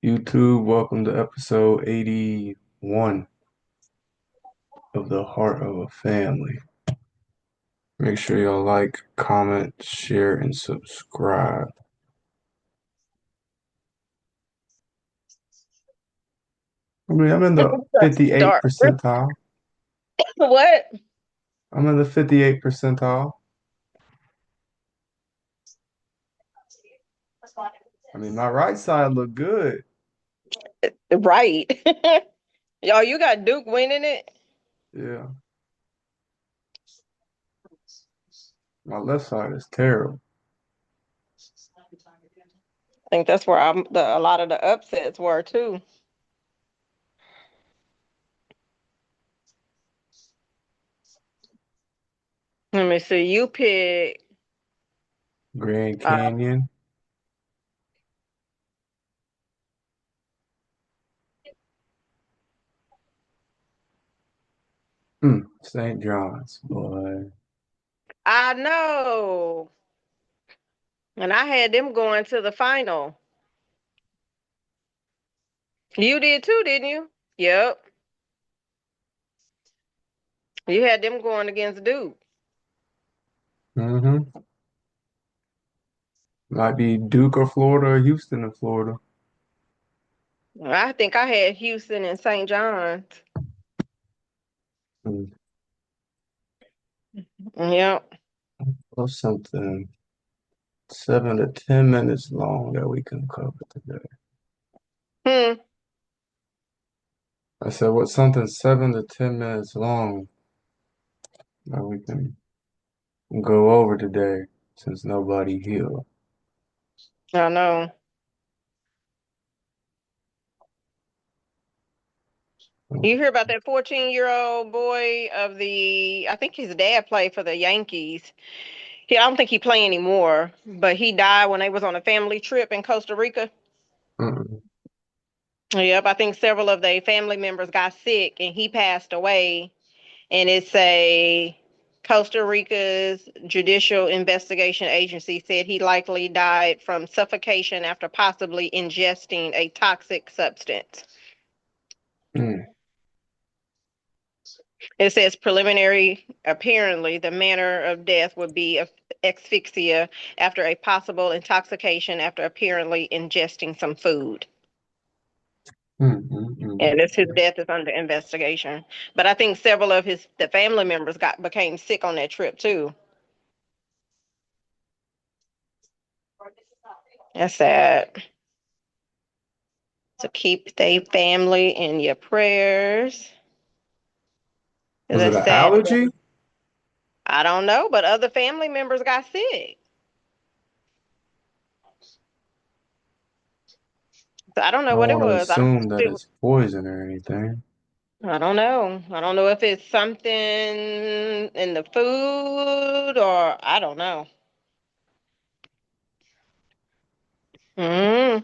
YouTube, welcome to episode 81 of The Heart of a Family. Make sure y'all like, comment, share, and subscribe. I'm in the Let's 58th start. percentile. What? I'm in the 58th percentile. I mean, my right side look good. Right. Y'all, you got Duke winning it? Yeah, my left side is terrible. I think that's where a lot of the upsets were too. Let me see. You pick Grand uh Canyon. St. John's, boy. I know. And I had them going to the final. You did too, didn't you? Yep. You had them going against Duke. Mm-hmm. Might be Duke or Florida or Houston and Florida. I think I had Houston and St. John's. Mm. Yep. Or something 7 to 10 minutes long that we can cover today. Hmm. I said, what's something 7 to 10 minutes long that we can go over today since nobody here. I know. You hear about that 14-year-old boy I think his dad played for the Yankees. I don't think he play anymore, but he died when they was on a family trip in Costa Rica. Mm-mm. Yep, I think several of their family members got sick and he passed away. And it's a Costa Rica's Judicial Investigation Agency said he likely died from suffocation after possibly ingesting a toxic substance. Mm. It says preliminary, apparently, the manner of death would be asphyxia after a possible intoxication after apparently ingesting some food. Mm, mm, mm. And his death is under investigation. But I think several of the family members became sick on that trip too. That's sad. So keep their family in your prayers. 'Cause Was it that's an sad. allergy? I don't know, but other family members got sick. So I don't I know don't what it want to was. I don't assume know that if it it's poison or anything. I don't know. I don't know if it's something in the food or I don't know. Mm.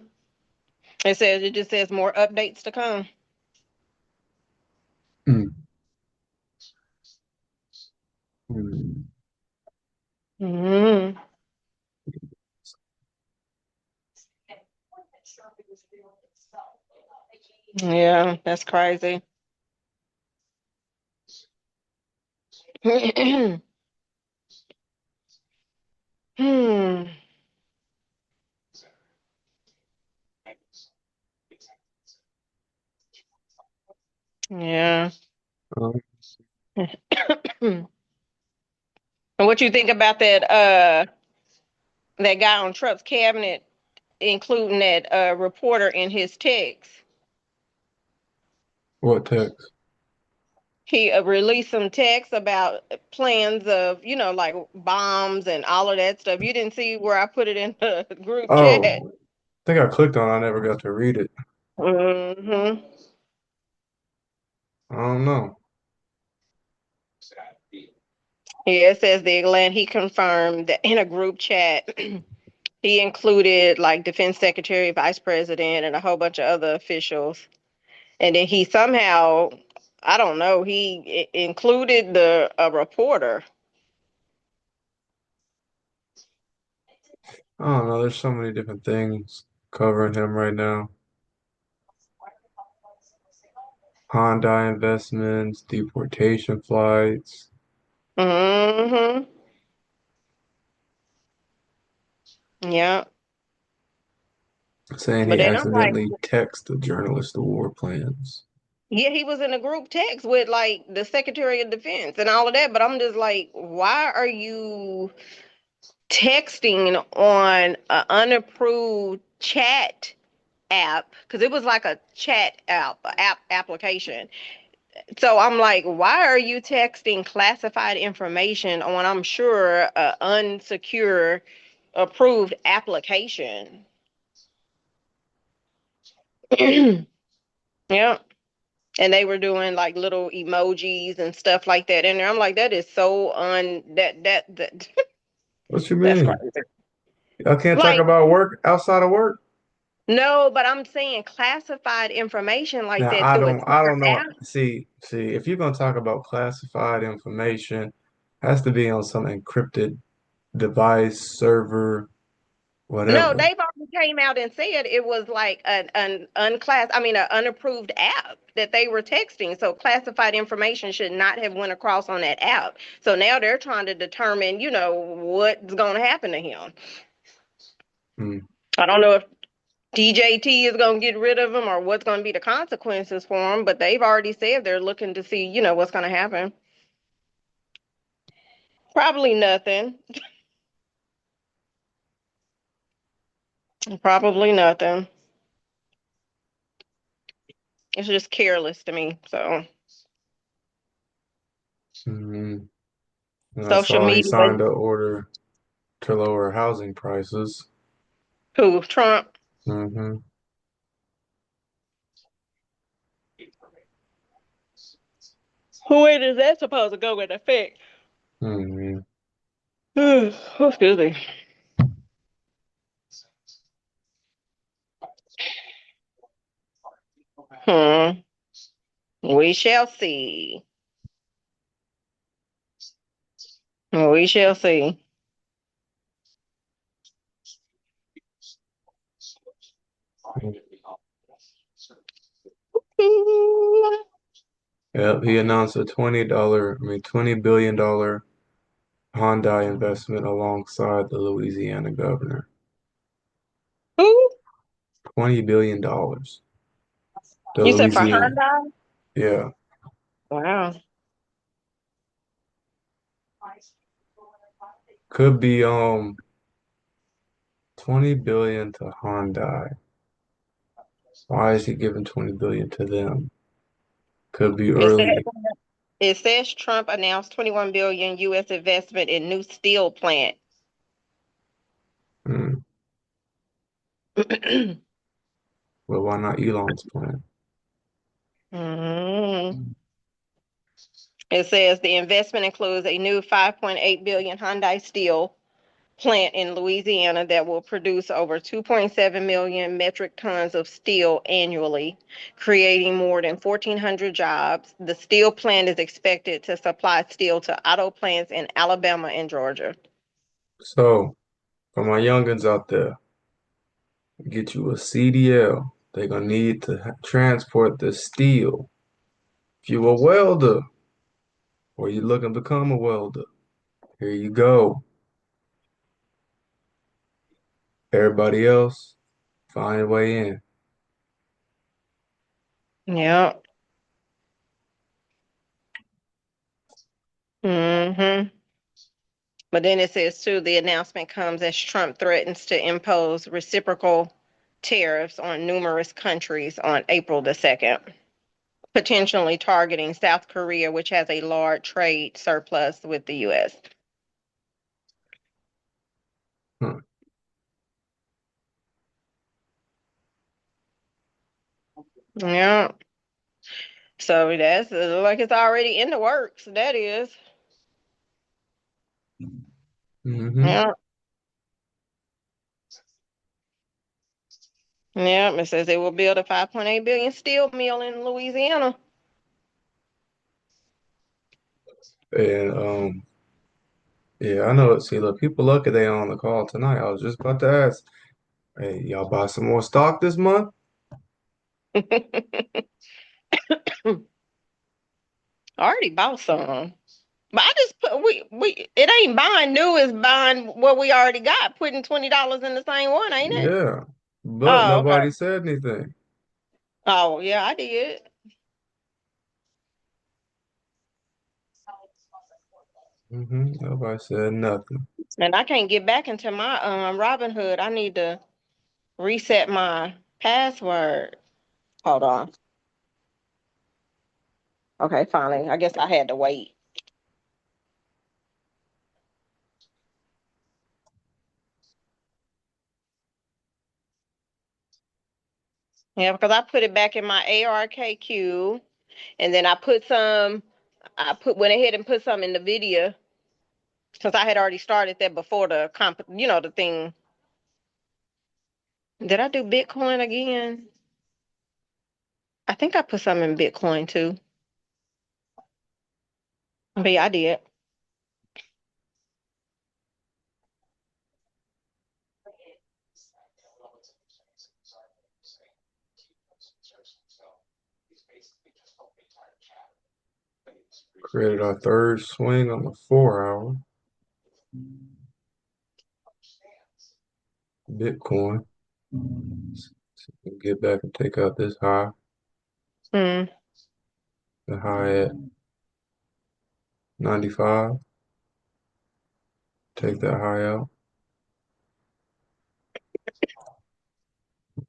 It just says more updates to come. Mm, mm. Mm. Yeah, that's crazy. Hmm. Yeah. Um, And what you think about that guy on Trump's cabinet, including that reporter in his text? what text? He released some text about plans of, like bombs and all of that stuff. You didn't see where I put it in the group chat. Oh, I think I clicked on it. I never got to read it. Hmm. I don't know. Yeah, it says he confirmed that in a group chat. He included like defense secretary, vice president, and a whole bunch of other officials. And then he somehow, I don't know, included the a reporter. I don't know. There's so many different things covering him right now. Hyundai investments, deportation flights, Mm-hmm. Yeah. saying But he then I'm like, accidentally texted the journalist the war plans. yeah, he was in a group text with like the Secretary of Defense and all of that. But I'm just like, why are you texting on an unapproved chat app? Because it was like a chat app application. So I'm like, why are you texting classified information on, I'm sure, a unsecure approved application? Yeah. And they were doing like little emojis and stuff like that in there. I'm like, that is so that What you that's mean? crazy. I can't talk Like, about work outside of work? no, but I'm saying classified information like Now, that I through a don't I secret don't know. app. See, if you're gonna talk about classified information, it has to be on some encrypted device, server, No, whatever. they've already came out and said it was like an unclass, I mean, an unapproved app that they were texting. So classified information should not have went across on that app. So now they're trying to determine, what's going to happen to him. Hmm. I don't know if DJT is going to get rid of him or what's going to be the consequences for him, but they've already said they're looking to see, what's going to happen. Probably nothing. Probably nothing. It's just careless to me. So Hmm. And I social saw he media, signed an order to lower housing prices. who, Trump? Hmm. When is that supposed to go into effect? Hmm. Excuse me. Hmm. We shall see. We shall see. Yep, he announced a $20 billion Hyundai investment alongside the Louisiana governor. Who? $20 billion. The You said for Louisiana, Hyundai? yeah, Wow. could be 20 billion to Hyundai. Why is he giving 20 billion to them? Could be It says, early. it says Trump announced 21 billion U.S. investment in new steel plant. Mm, well, why not Elon's plan? Mhm. It says the investment includes a new 5.8 billion Hyundai steel plant in Louisiana that will produce over 2.7 million metric tons of steel annually, creating more than 1,400 jobs. The steel plant is expected to supply steel to auto plants in Alabama and Georgia. So, for my youngins out there, get you a CDL. They're gonna need to transport the steel. If you're a welder or you're looking to become a welder, here you go. Everybody else, find your way in. Yeah. Hmm. But then it says too, the announcement comes as Trump threatens to impose reciprocal tariffs on numerous countries on April the 2nd, potentially targeting South Korea, which has a large trade surplus with the U.S. Huh. Yeah. So that's like it's already in the works. That is. Hmm. Yeah. Yeah. It says they will build a 5.8 billion steel mill in Louisiana. And yeah, I know it. See, look, people lucky they on the call tonight. I was just about to ask. Hey, y'all buy some more stock this month? I already bought some. But I just put we it ain't buying new, it's buying what we already got, putting $20 in the same one, ain't it? Yeah, but Oh, okay. nobody said anything. Oh, yeah, I did. Nobody said nothing. And I can't get back into my Robinhood. I need to reset my password. Hold on. Okay, finally. I guess I had to wait. Yeah, because I put it back in my ARKQ, and then I went ahead and put some in the video since I had already started that before the thing. Did I do Bitcoin again? I think I put some in Bitcoin too. But yeah, I did. Created our third swing on the 4 hour. Bitcoin. So we can get back and take out this high. Hmm. The high at 95. Take that high out.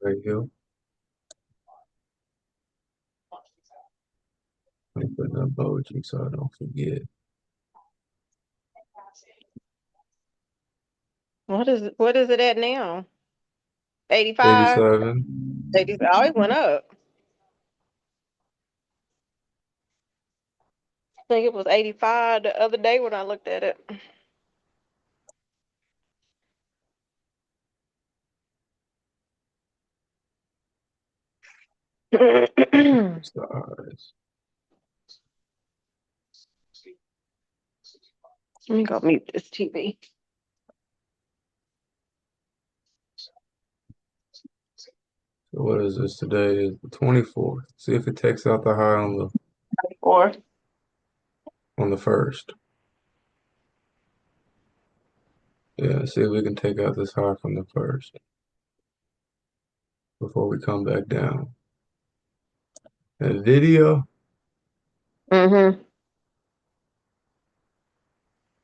Right here. Let me put that emoji so I don't forget. What is it at now? 85? 87. 80, oh, it went up. I think it was 85 the other day when I looked at it. Let It's the eyes. me go mute this TV. So what is this today? Is the 24th. See if it takes out the high Or on the first. Yeah, see if we can take out this high from the first before we come back down. That video. mm-hmm.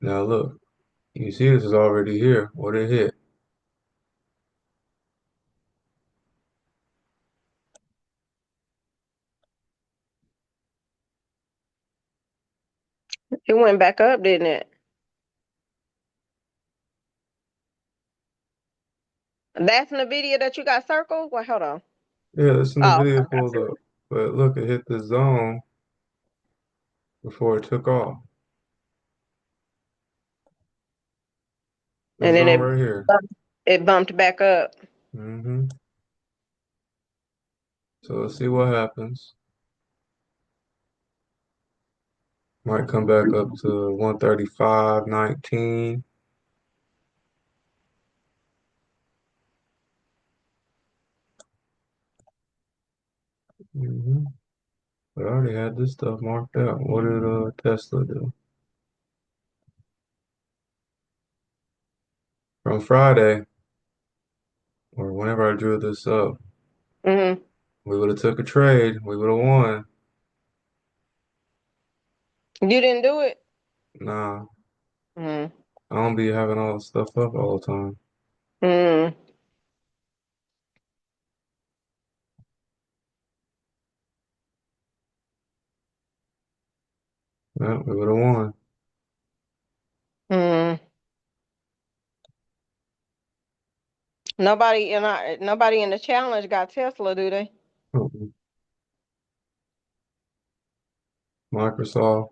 Now look, you see this is already here. What it hit? It went back up, didn't it? That's in the video that you got circled? Well, hold on. Yeah, this in the Oh, video okay, I pulled see up. it. But look, it hit the zone before it took off. This And then zone it right here. it bumped back up. hmm So let's see what happens. Might come back up to 135.19. Mm-hmm. But I already had this stuff marked out. What did Tesla do? From Friday, or whenever I drew this up, Mm-hmm. we would have took a trade. We would have won. You didn't do it? Nah, Mm. I don't be having all this stuff up all the time. Mm. Yeah, we would have won. Mm. Nobody in the challenge got Tesla, do they? Mhm. Microsoft.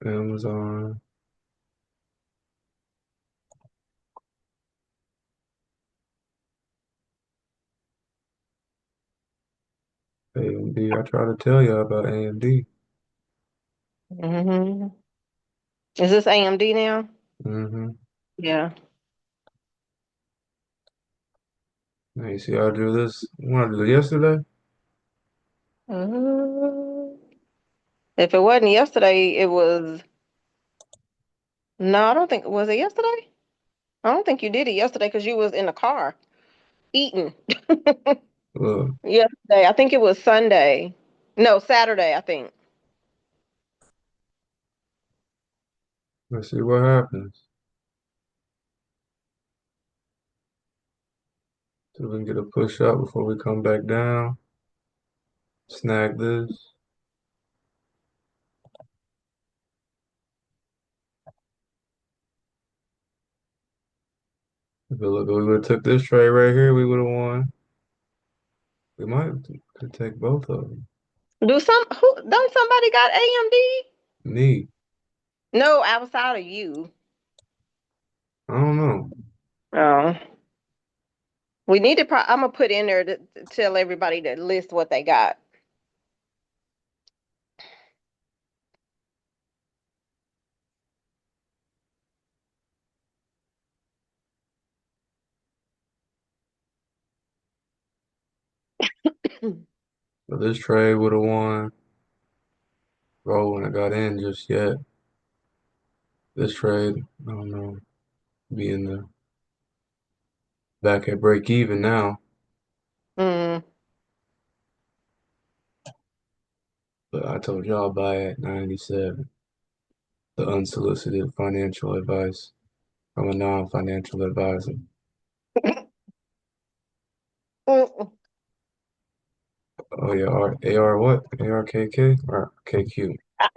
Amazon. AMD. I try to tell you about AMD. Hmm. Is this AMD now? Mm-hmm. Yeah. Now you see I drew this. When I drew it yesterday? Uh, if it wasn't yesterday, it was. No, I don't think was it yesterday. I don't think you did it yesterday because you was in the car eating. Look, Yesterday, I think it was Sunday. No, Saturday, I think. let's see what happens. See if we can get a push up before we come back down. Snag this. If we would have took this trade right here, we would have won. We might could take both of them. Don't somebody got AMD? Me, No, outside of you. I don't know. Oh. We need to I'm gonna put in there to tell everybody to list what they got. But this trade would have won. Bro, when I got in just yet. This trade, I don't know, be in the back at break even now. Mm. But I told y'all buy at 97. The unsolicited financial advice from a non-financial advisor. Mm. Oh yeah, AR what? ARKK or KQ?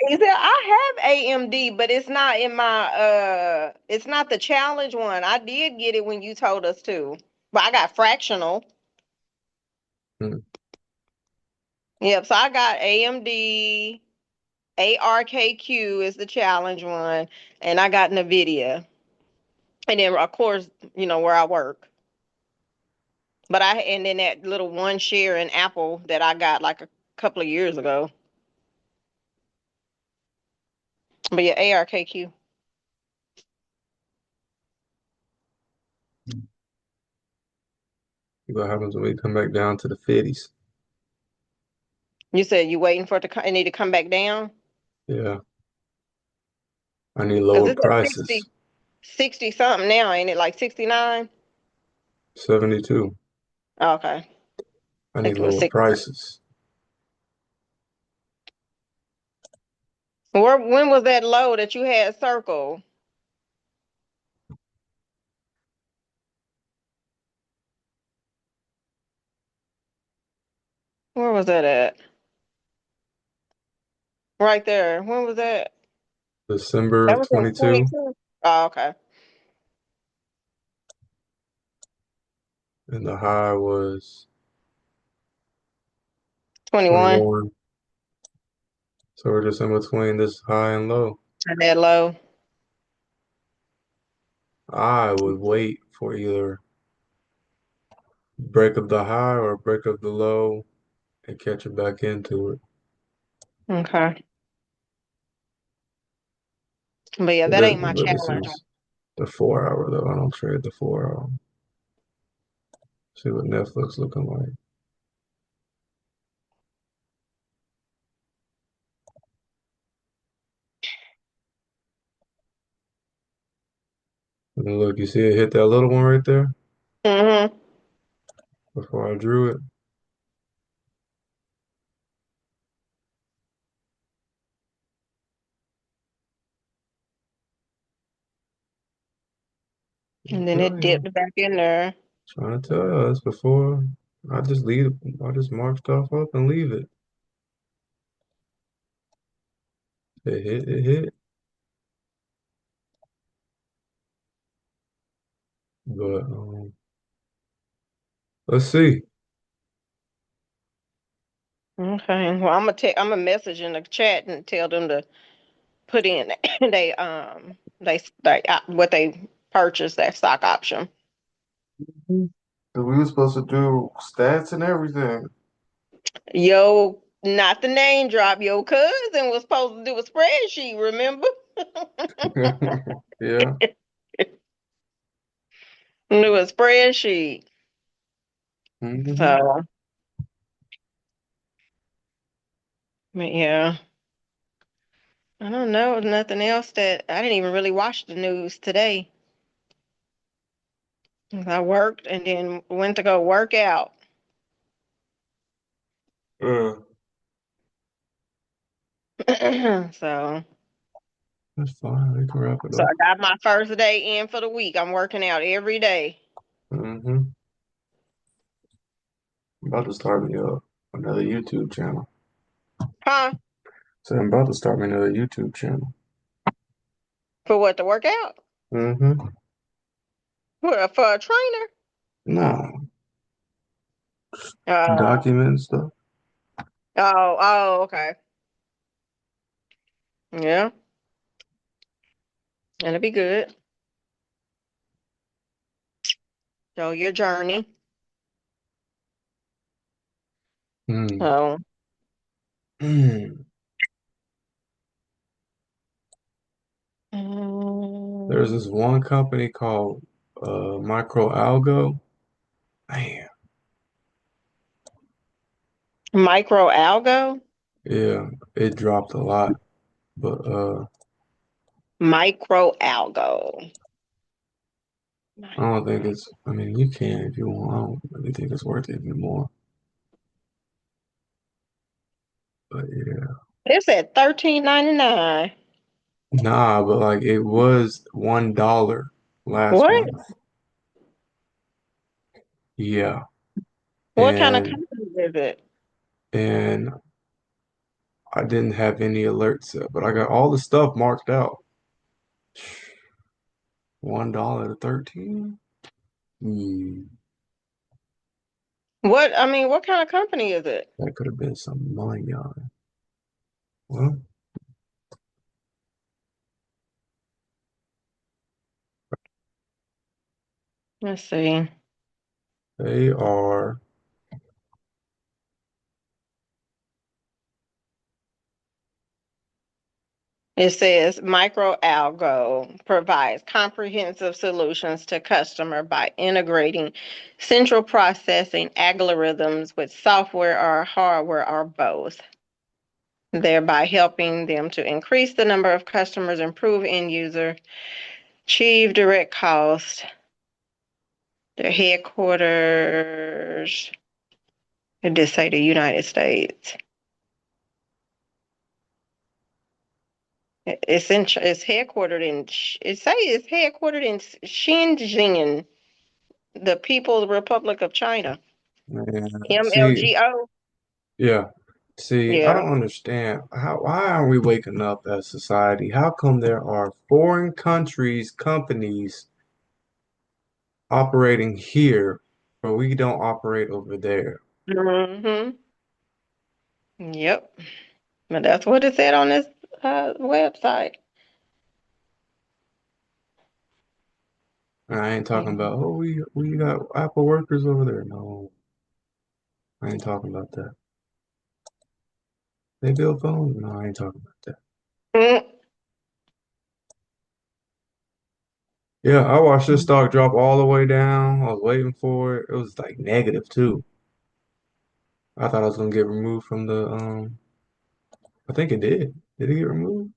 Is there, I have AMD, but it's not in my it's not the challenge one. I did get it when you told us to. But I got fractional. Hmm. Yep, so I got AMD, ARKQ is the challenge one, and I got NVIDIA. And then of course, where I work. But and then that little one share in Apple that I got like a couple of years ago. But yeah, ARKQ. See what happens when we come back down to the 50s. You said you waiting for it need to come back down? Yeah, I need Because lower it's at prices. 60 something now, ain't it? Like 69? 72. Oh, okay. I I need think it was lower 60. prices. When was that low that you had circled? Where was that at? Right there. When was that? December That of was in 22, 22. Oh, okay. and the high was 21. 21. So we're just in between this high and low. And that low. I would wait for either break of the high or break of the low and catch it back into it. Okay. But yeah, that ain't my But this challenge. is the 4 hour though. I don't trade the 4 hour. See what Netflix looking like. And look, you see it hit that little one right there Mm-hmm. before I drew it. And then Tell it you, dipped back in there. trying to tell you, that's before I just leave. I just mark stuff up and leave it. It hit. It hit. But let's see. Okay. Well, I'm gonna message in the chat and tell them to put in they what they purchased that stock option. Mhm. 'Cause we were supposed to do stats and everything. Yo, not the name drop. Your cousin was supposed to do a spreadsheet, remember? Yeah. Do a spreadsheet. Hmm. So, but yeah, I don't know. Nothing else that I didn't even really watch the news today. I worked and then went to go work out. Uh, So, that's fine. We can wrap it so up. I got my first day in for the week. I'm working out every day. Hmm. I'm about to start me up another YouTube channel. Huh? So I'm about to start me another YouTube channel. For what, to work out? Hmm. For a trainer? No, Oh, document stuff. okay. Yeah, it'll be good. So your journey. Hmm. So, Hmm. There's um, this one company called Microalgo. Man, micro algo? yeah, it dropped a lot, but Micro algo. I don't think Micro. it's. I mean, you can if you want. I don't really think it's worth it anymore. But yeah, It's at 13.99. nah. But like, it was $1 last What? month. Yeah, What kind of and company is it? and I didn't have any alerts set, but I got all the stuff marked out. $1 to 13. Hmm, What, I mean, what kind of company is it? that could have been some money on it. Well, Let's see. they are. It says MicroAlgo provides comprehensive solutions to customer by integrating central processing algorithms with software or hardware or both, thereby helping them to increase the number of customers, improve end user, achieve direct cost. Their headquarters, it did say the United States. It's headquartered in it's headquartered in Shenzhen, the People's Republic of China. Man, see, MLGO. yeah. See, I Yeah. don't understand why aren't we waking up as society? How come there are foreign countries, companies operating here, but we don't operate over there? Hmm. Yep. But that's what it said on this website. And I ain't talking Mhm. about, oh, we got Apple workers over there. No, I ain't talking about that. They build phones? No, I ain't talking about that. Mm. Yeah, I watched this stock drop all the way down. I was waiting for it. It was like negative too. I thought I was gonna get removed from the I think it did. Did it get removed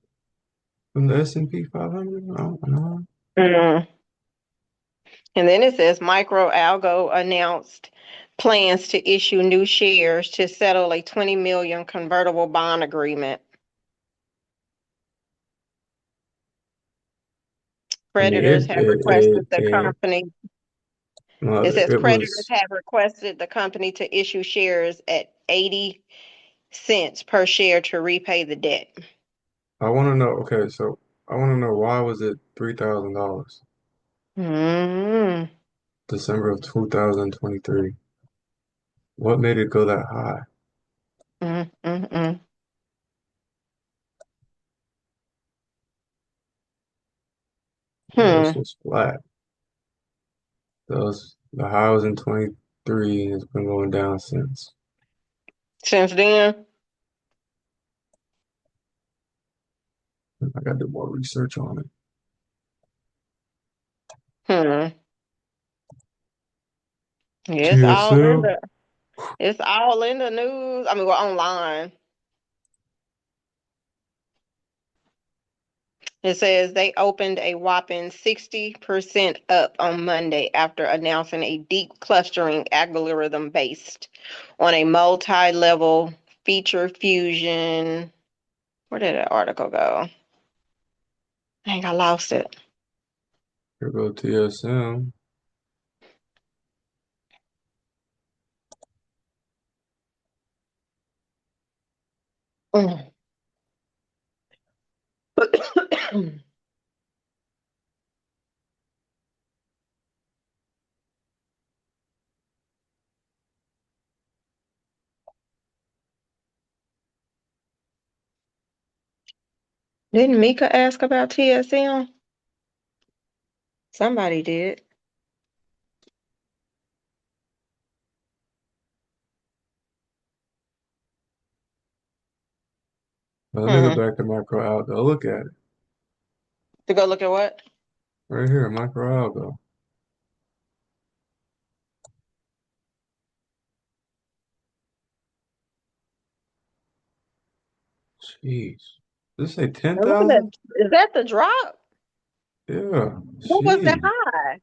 from the S&P 500? I don't know. Mm. And then it says MicroAlgo announced plans to issue new shares to settle a 20 million convertible bond agreement. I mean, Creditors have requested the company. It says it creditors was. have requested the company to issue shares at 80 cents per share to repay the debt. I want to know. Okay, so I want to know why was it $3,000? Mm. December of 2023. What made it go that high? Mm, mm, mm. Yeah, it's Hmm. just flat. The high was in 23 and it's been going down since. Since then, I gotta do more research on it. hmm. Yeah, TSL. it's all in the news. I mean, we're online. It says they opened a whopping 60% up on Monday after announcing a deep clustering algorithm based on a multi-level feature fusion. Where did that article go? I think I lost it. Here go TSM. Didn't Mika ask about TSM? Somebody did. Let me go Hmm. back to microalgo. Look at it. To go look at what? Right here, microalgo. Jeez. Does it say Now look at that. 10,000? Is that the drop? Yeah. What was the Jeez. high?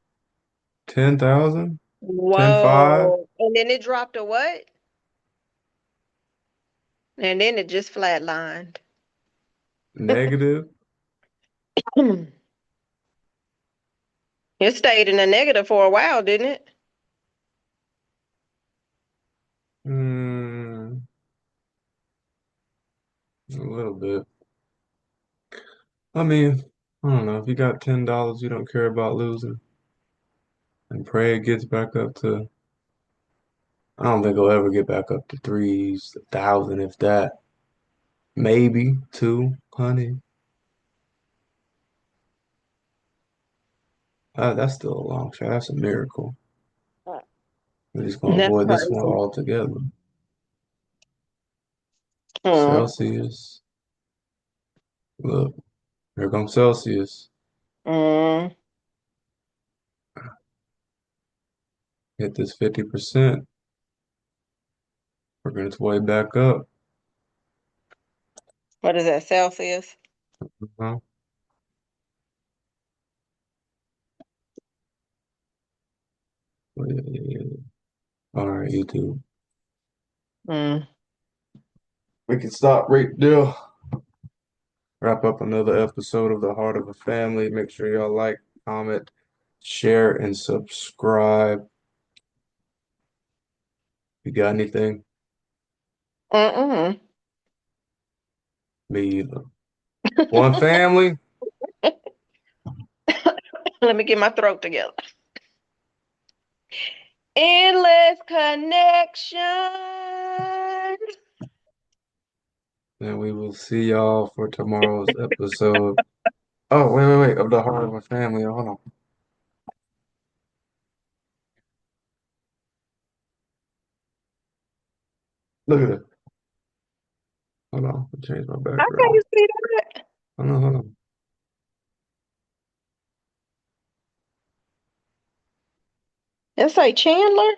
10,000? 10,500? Whoa. And then it dropped to what? And then it just flatlined. Negative? It stayed in the negative for a while, didn't it? Hmm. A little bit. I mean, I don't know. If you got $10 you don't care about losing, and pray it gets back up to, I don't think it'll ever get back up to threes, 1,000 if that. Maybe 200. That's still a long shot. That's a miracle. We're just gonna That's avoid this one crazy. altogether. Mm, Celsius. Look, here comes Celsius. mm. Hit this 50%. Working its way back up. What is that, Celsius? Huh? Yeah, yeah, yeah. All right, YouTube. Mm. We can stop right there. Wrap up another episode of The Heart of a Family. Make sure y'all like, comment, share, and subscribe. You got anything? Mm-mm. Me either. One family. Let me get my throat together. Endless connection. And we will see y'all for tomorrow's episode. Oh, wait, wait, wait. Of The Heart of a Family. Hold on. Look at it. Hold on. I changed my How can background. you see that? Hold on, hold on. It say Chandler.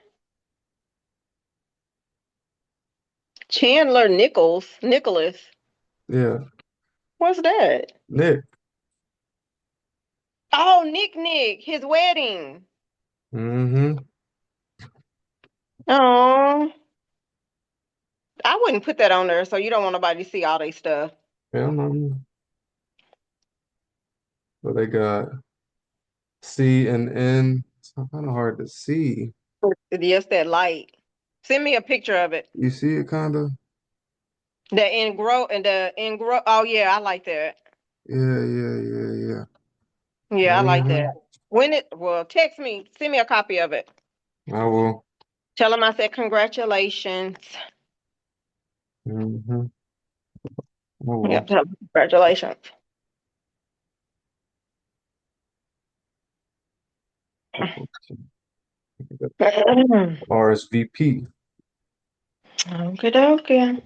Chandler Nicholas. Yeah. What's that? Nick. Oh, Nick, his wedding. Mm-hmm. Oh, I wouldn't put that on there, so you don't want nobody to see all their stuff. Yeah, I'm, but they got C and N. It's kind of hard to see. Yes, that light. Send me a picture of it. You see it kind of? The in grow. Oh yeah, I like that. Yeah, yeah, yeah, yeah. Yeah, I like Mm-hmm. that. Well, text me. Send me a copy of it. I will. Tell them I said congratulations. Mm-hmm. I Yep, will. tell 'em congratulations. RSVP. Okay, okay.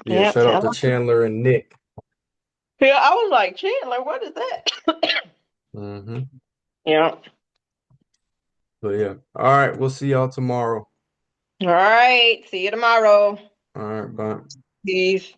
Yeah, Yep, shout out tell to them. Chandler and Nick. Yeah, I was like, Chandler, what is that? Hmm. Yeah. But yeah. All right, we'll see y'all tomorrow. All right. See you tomorrow. All right, bye. Peace.